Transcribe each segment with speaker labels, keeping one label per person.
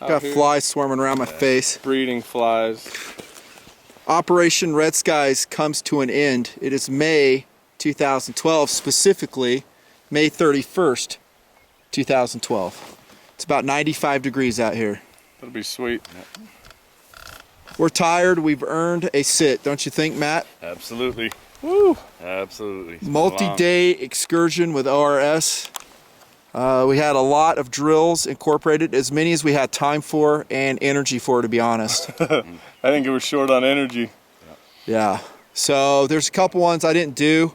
Speaker 1: Got flies swarming around my face.
Speaker 2: Breeding flies.
Speaker 1: Operation Red Skies comes to an end. It is May 2012, specifically May 31st, 2012. It's about 95 degrees out here.
Speaker 2: That'll be sweet.
Speaker 1: We're tired. We've earned a sit, don't you think, Matt?
Speaker 3: Absolutely.
Speaker 1: Woo!
Speaker 3: Absolutely.
Speaker 1: Multi-day excursion with ORS. We had a lot of drills incorporated, as many as we had time for and energy for, to be honest.
Speaker 2: I think it was short on energy.
Speaker 1: Yeah. So there's a couple ones I didn't do.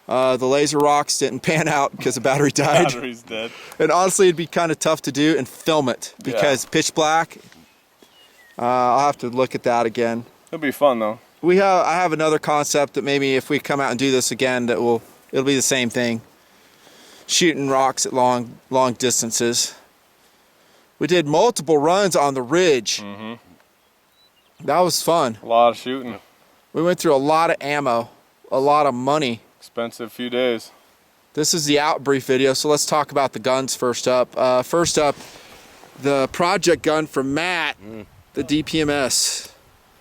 Speaker 1: The laser rocks didn't pan out because the battery died.
Speaker 2: Battery's dead.
Speaker 1: And honestly, it'd be kind of tough to do and film it because pitch black. I'll have to look at that again.
Speaker 2: It'll be fun though.
Speaker 1: I have another concept that maybe if we come out and do this again, it'll be the same thing. Shooting rocks at long distances. We did multiple runs on the ridge. That was fun.
Speaker 2: A lot of shooting.
Speaker 1: We went through a lot of ammo, a lot of money.
Speaker 2: Expensive few days.
Speaker 1: This is the Outbrief video, so let's talk about the guns first up. First up, the project gun from Matt, the DPMS.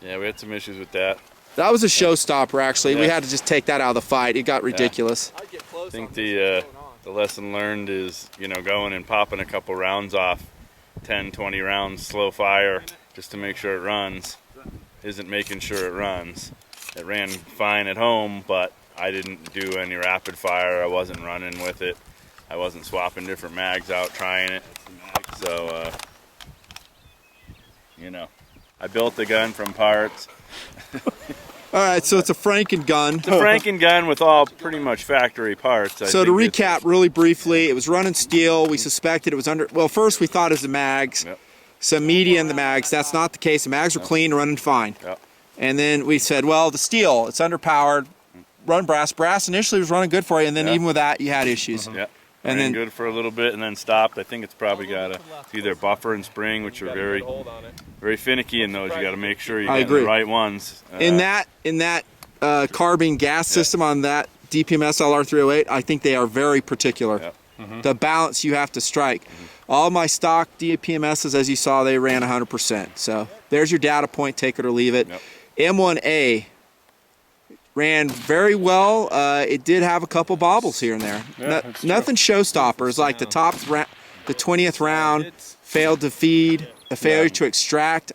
Speaker 3: Yeah, we had some issues with that.
Speaker 1: That was a showstopper, actually.
Speaker 3: Yeah.
Speaker 1: We had to just take that out of the fight. It got ridiculous.
Speaker 3: I think the lesson learned is, going and popping a couple rounds off, 10, 20 rounds, slow fire, just to make sure it runs, isn't making sure it runs. It ran fine at home, but I didn't do any rapid fire. I wasn't running with it. I wasn't swapping different mags out, trying it. So, I built the gun from parts.
Speaker 1: All right, so it's a Franken gun.
Speaker 3: It's a Franken gun with all pretty much factory parts.
Speaker 1: So to recap really briefly, it was running steel. We suspected it was well, first we thought it was the mags.
Speaker 3: Yep.
Speaker 1: Some media in the mags. That's not the case. The mags were clean, running fine.
Speaker 3: Yep.
Speaker 1: And then we said, well, the steel, it's underpowered. Run brass. Brass initially was running good for you, and then even with that, you had issues.
Speaker 3: Yeah.
Speaker 1: And
Speaker 3: Ran
Speaker 1: then
Speaker 3: good for a little bit and then stopped. I think it's probably got either buffer and spring, which are very, very finicky in those. You got to make sure you get the right ones.
Speaker 1: In that carbine gas system on that DPMS LR308, I think they are very particular.
Speaker 3: Yep.
Speaker 1: The balance you have to strike. All my stock DPMSs, as you saw, they ran 100%. So there's your data point. Take it or leave it.
Speaker 3: Yep.
Speaker 1: M1A ran very well. It did have a couple bobbles here and there. Nothing showstoppers like the 20th round failed to feed, a failure to extract,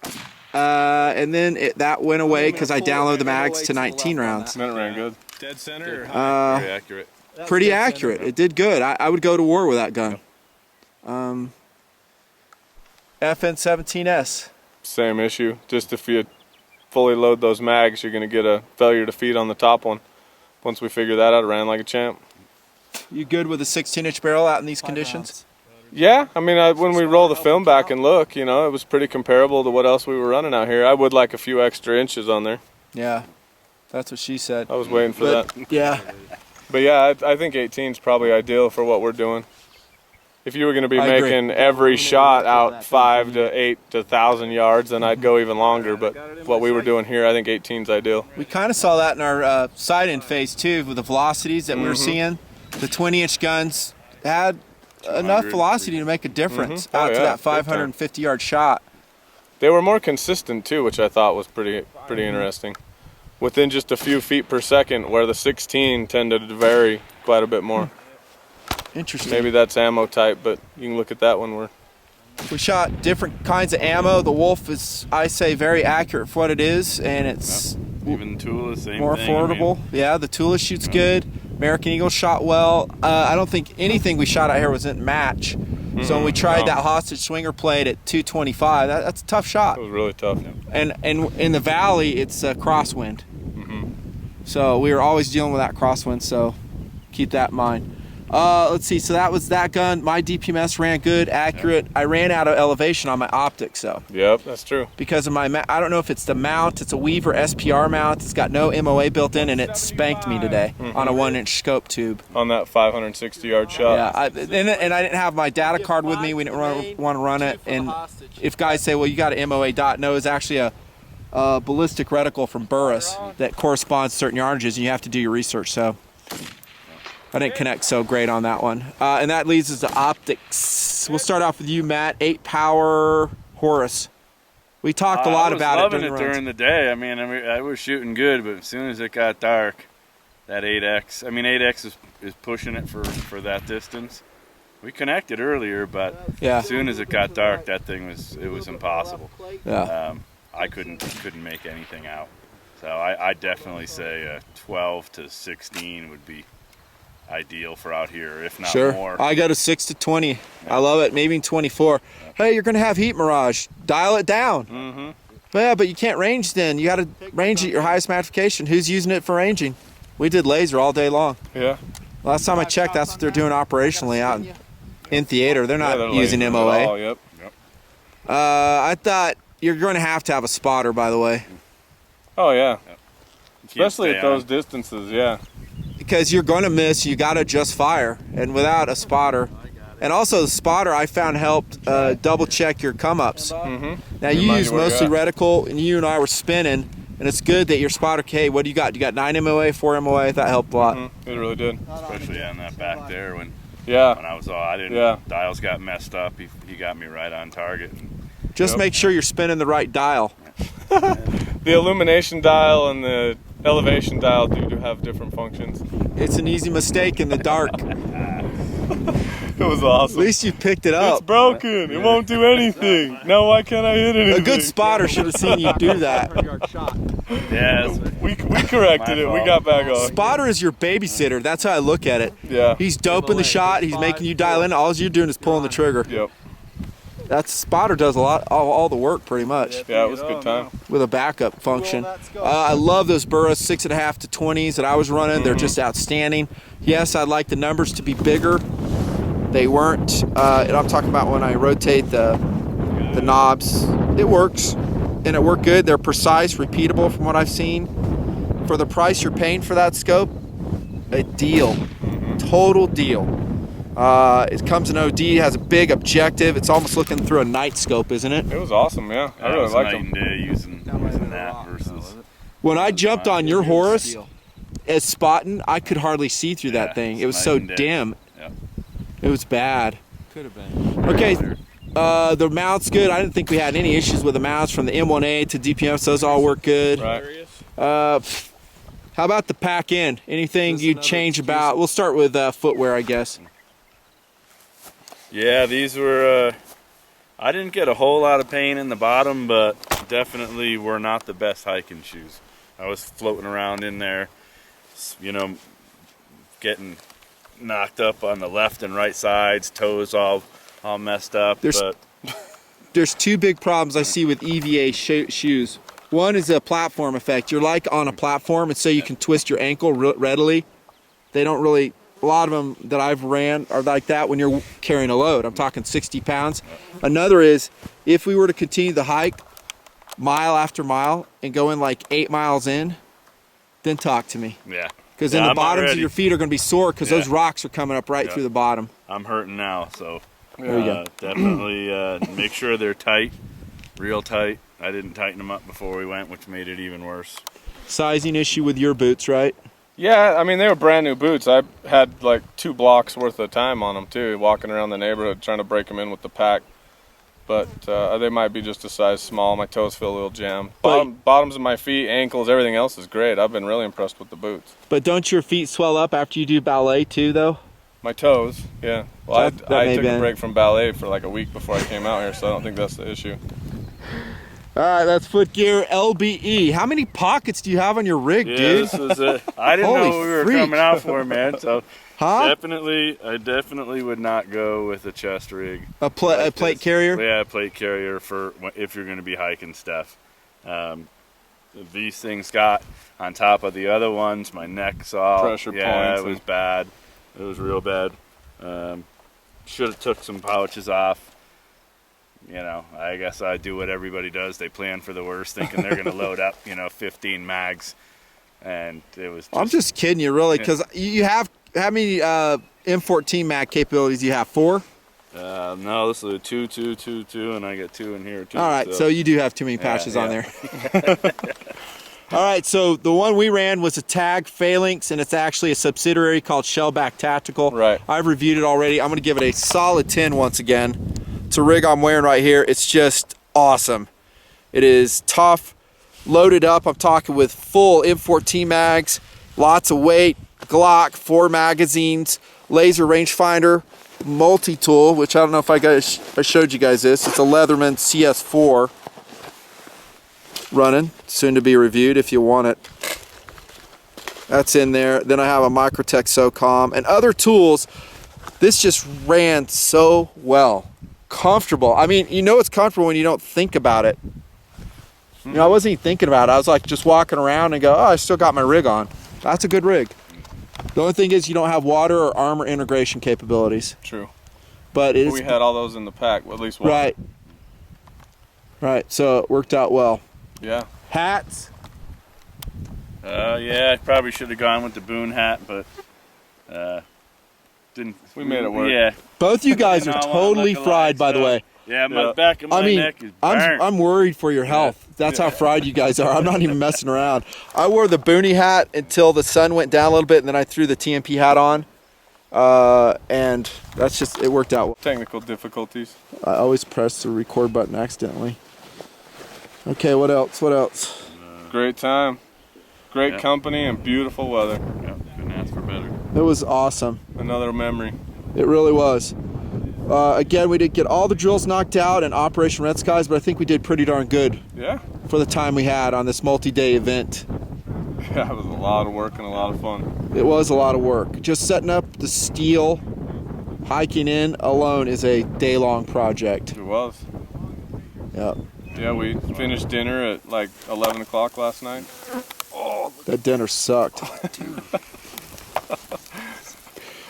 Speaker 1: and then that went away because I downloaded the mags to 19 rounds.
Speaker 2: Then it ran good.
Speaker 3: Dead center. Very accurate.
Speaker 1: Pretty accurate. It did good. I would go to war with that gun. FN-17S.
Speaker 2: Same issue. Just if you fully load those mags, you're going to get a failure to feed on the top one. Once we figured that out, it ran like a champ.
Speaker 1: You good with a 16-inch barrel out in these conditions?
Speaker 2: Yeah, I mean, when we roll the film back and look, it was pretty comparable to what else we were running out here. I would like a few extra inches on there.
Speaker 1: Yeah, that's what she said.
Speaker 2: I was waiting for that.
Speaker 1: Yeah.
Speaker 2: But yeah, I think 18 is probably ideal for what we're doing. If you were going to be making every shot out 5 to 8 to 1,000 yards, then I'd go even longer. But what we were doing here, I think 18 is ideal.
Speaker 1: We kind of saw that in our sight-in phase too, with the velocities that we were seeing. The 20-inch guns had enough velocity to make a difference out to that 550-yard shot.
Speaker 2: They were more consistent too, which I thought was pretty interesting. Within just a few feet per second, where the 16 tended to vary quite a bit more.
Speaker 1: Interesting.
Speaker 2: Maybe that's ammo type, but you can look at that one.
Speaker 1: We shot different kinds of ammo. The Wolf is, I say, very accurate for what it is, and it's
Speaker 3: even the Tula, same
Speaker 1: more
Speaker 3: thing,
Speaker 1: affordable. Yeah, the Tula shoots good. American Eagle shot well. I don't think anything we shot out here was in match. So when we tried that hostage swinger plate at 225, that's a tough shot.
Speaker 2: It was really tough.
Speaker 1: And in the valley, it's a crosswind. So we were always dealing with that crosswind. So keep that in mind. Let's see, so that was that gun. My DPMS ran good, accurate. I ran out of elevation on my optics, though.
Speaker 2: Yep, that's true.
Speaker 1: Because of my, I don't know if it's the mount, it's a Weaver SPR mount. It's got no MOA built in, and it spanked me today on a 1-inch scope tube.
Speaker 2: On that 560-yard shot.
Speaker 1: Yeah, and I didn't have my data card with me. We didn't want to run it. And if guys say, well, you got an MOA dot, no, it's actually a ballistic reticle from Burris that corresponds to certain yardages, and you have to do your research, so I didn't connect so great on that one. And that leads us to optics. We'll start off with you, Matt. 8 power Horace? We talked a lot about it
Speaker 3: during the day. I mean, I was shooting good, but as soon as it got dark, that 8X. I mean, 8X is pushing it for that distance. We connected earlier, but as soon as it got dark, that thing was impossible.
Speaker 1: Yeah.
Speaker 3: I couldn't make anything out. So I definitely say 12 to 16 would be ideal for out here, if not more.
Speaker 1: I go to 6 to 20. I love it. Maybe 24. Hey, you're gonna have heat mirage. Dial it down.
Speaker 3: Mm-hmm.
Speaker 1: Yeah, but you can't range then. You got to range at your highest magnification. Who's using it for ranging? We did laser all day long.
Speaker 2: Yeah.
Speaker 1: Last time I checked, that's what they're doing operationally out in theater. They're not using MOA.
Speaker 2: All, yep.
Speaker 1: I thought you're going to have a spotter, by the way.
Speaker 2: Oh yeah. Especially at those distances, yeah.
Speaker 1: Because you're going to miss, you got to adjust fire, and without a spotter. And also the spotter I found helped double check your come-ups.
Speaker 2: Mm-hmm.
Speaker 1: Now you use mostly reticle, and you and I were spinning, and it's good that your spotter, hey, what do you got? You got 9 MOA, 4 MOA, that helped a lot.
Speaker 2: Mm-hmm. It really did.
Speaker 3: Especially on that back there when I was dials got messed up, he got me right on target.
Speaker 1: Just make sure you're spinning the right dial.
Speaker 2: The illumination dial and the elevation dial do have different functions.
Speaker 1: It's an easy mistake in the dark.
Speaker 2: It was awesome.
Speaker 1: At least you picked it up.
Speaker 2: It's broken. It won't do anything. Now why can't I hit anything?
Speaker 1: A good spotter should have seen you do that.
Speaker 3: Yeah,
Speaker 2: we corrected it. We got back on.
Speaker 1: Spotter is your babysitter. That's how I look at it.
Speaker 2: Yeah.
Speaker 1: He's doping the shot. He's making you dial in. All you're doing is pulling the trigger.
Speaker 2: Yep.
Speaker 1: That spotter does all the work pretty much.
Speaker 2: Yeah, it was a good time.
Speaker 1: With a backup function. I love those Burris 6.5 to 20s that I was running. They're just outstanding. Yes, I'd like the numbers to be bigger. They weren't. And I'm talking about when I rotate the knobs. It works, and it worked good. They're precise, repeatable from what I've seen. For the price you're paying for that scope, a deal. Total deal. It comes in OD, has a big objective. It's almost looking through a night scope, isn't it?
Speaker 2: It was awesome, yeah. I really liked
Speaker 3: it. Night and day using that versus.
Speaker 1: When I jumped on your Horus as spotting, I could hardly see through that thing. It was so dim.
Speaker 3: Yep.
Speaker 1: It was bad.
Speaker 4: Could have been.
Speaker 1: Okay, the mount's good. I didn't think we had any issues with the mounts from the M1A to DPM, so those all work good.
Speaker 2: Right.
Speaker 1: How about the pack in? Anything you'd change about? We'll start with footwear, I guess.
Speaker 3: Yeah, these were, I didn't get a whole lot of pain in the bottom, but definitely were not the best hiking shoes. I was floating around in there, you know, getting knocked up on the left and right sides, toes all messed up.
Speaker 1: There's two big problems I see with EVA shoes. One is a platform effect. You're like on a platform, and so you can twist your ankle readily. They don't really... A lot of them that I've ran are like that when you're carrying a load. I'm talking 60 pounds. Another is, if we were to continue the hike mile after mile and go in like 8 miles in, then talk to me.
Speaker 3: Yeah.
Speaker 1: Because then the bottoms of your feet are going to be sore because those rocks are coming up right through the bottom.
Speaker 3: I'm hurting now, so
Speaker 1: there you go.
Speaker 3: Definitely make sure they're tight, real tight. I didn't tighten them up before we went, which made it even worse.
Speaker 1: Sizing issue with your boots, right?
Speaker 2: Yeah, I mean, they were brand new boots. I had like 2 blocks worth of time on them too, walking around the neighborhood trying to break them in with the pack. But they might be just a size small. My toes feel a little jammed. Bottoms of my feet, ankles, everything else is great. I've been really impressed with the boots.
Speaker 1: But don't your feet swell up after you do ballet too, though?
Speaker 2: My toes, yeah. Well, I took a break from ballet for like a week before I came out here, so I don't think that's the issue.
Speaker 1: All right, that's Foot Gear LBE. How many pockets do you have on your rig, dude?
Speaker 3: This was it. I didn't know what we were coming out for, man. So I definitely would not go with a chest rig.
Speaker 1: A plate carrier?
Speaker 3: Yeah, a plate carrier for if you're going to be hiking stuff. These things got on top of the other ones. My neck's all
Speaker 2: pressure points.
Speaker 3: Yeah, it was bad. It was real bad. Should have took some pouches off. You know, I guess I do what everybody does. They plan for the worst, thinking they're going to load up, 15 mags, and it was.
Speaker 1: I'm just kidding you, really, because you have how many M14 mag capabilities do you have? 4?
Speaker 3: No, this is a 2, 2, 2, 2, and I get 2 in here too.
Speaker 1: All right, so you do have too many patches on there. All right, so the one we ran was a Tag Phalanx, and it's actually a subsidiary called Shellback Tactical.
Speaker 2: Right.
Speaker 1: I've reviewed it already. I'm going to give it a solid 10 once again. It's a rig I'm wearing right here. It's just awesome. It is tough, loaded up. I'm talking with full M14 mags, lots of weight, Glock, 4 magazines, laser rangefinder, multi-tool, which I don't know if I showed you guys this. It's a Leatherman CS4 running, soon to be reviewed if you want it. That's in there. Then I have a Microtech SOCOM and other tools. This just ran so well. Comfortable. I mean, you know it's comfortable when you don't think about it. You know, I wasn't even thinking about it. I was like just walking around and go, oh, I still got my rig on. That's a good rig. The only thing is you don't have water or armor integration capabilities.
Speaker 2: True.
Speaker 1: But it is,
Speaker 2: we had all those in the pack, at least one.
Speaker 1: Right. Right. So it worked out well.
Speaker 2: Yeah.
Speaker 1: Hats.
Speaker 3: Yeah, I probably should have gone with the Boone hat, but didn't.
Speaker 2: We made it work.
Speaker 3: Yeah.
Speaker 1: Both you guys are totally fried, by the way.
Speaker 3: Yeah, my back of my neck is burnt.
Speaker 1: I'm worried for your health. That's how fried you guys are. I'm not even messing around. I wore the Booney hat until the sun went down a little bit, and then I threw the TMP hat on. And that's just, it worked out.
Speaker 2: Technical difficulties.
Speaker 1: I always press the record button accidentally. Okay, what else? What else?
Speaker 2: Great time. Great company and beautiful weather.
Speaker 3: Yep, couldn't ask for better.
Speaker 1: It was awesome.
Speaker 2: Another memory.
Speaker 1: It really was. Again, we didn't get all the drills knocked out in Operation Red Skies, but I think we did pretty darn good.
Speaker 2: Yeah.
Speaker 1: For the time we had on this multi-day event.
Speaker 2: Yeah, it was a lot of work and a lot of fun.
Speaker 1: It was a lot of work. Just setting up the steel, hiking in alone is a day-long project.
Speaker 2: It was.
Speaker 1: Yep.
Speaker 2: Yeah, we finished dinner at like 11 o'clock last night.
Speaker 1: Oh, that dinner sucked.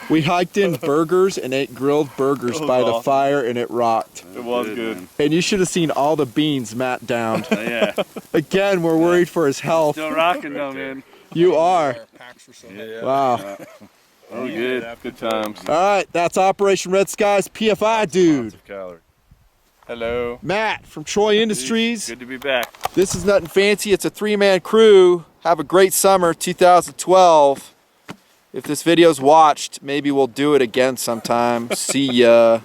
Speaker 1: We hiked in burgers and ate grilled burgers by the fire, and it rocked.
Speaker 2: It was good.
Speaker 1: And you should have seen all the beans Matt downed.
Speaker 3: Yeah.
Speaker 1: Again, we're worried for his health.
Speaker 3: Still rocking though, man.
Speaker 1: You are.
Speaker 3: Yeah.
Speaker 1: Wow.
Speaker 2: Oh, good. Good times.
Speaker 1: All right, that's Operation Red Skies PFI dude.
Speaker 2: Hello.
Speaker 1: Matt from Troy Industries.
Speaker 3: Good to be back.
Speaker 1: This is nothing fancy. It's a 3-man crew. Have a great summer 2012. If this video's watched, maybe we'll do it again sometime. See ya.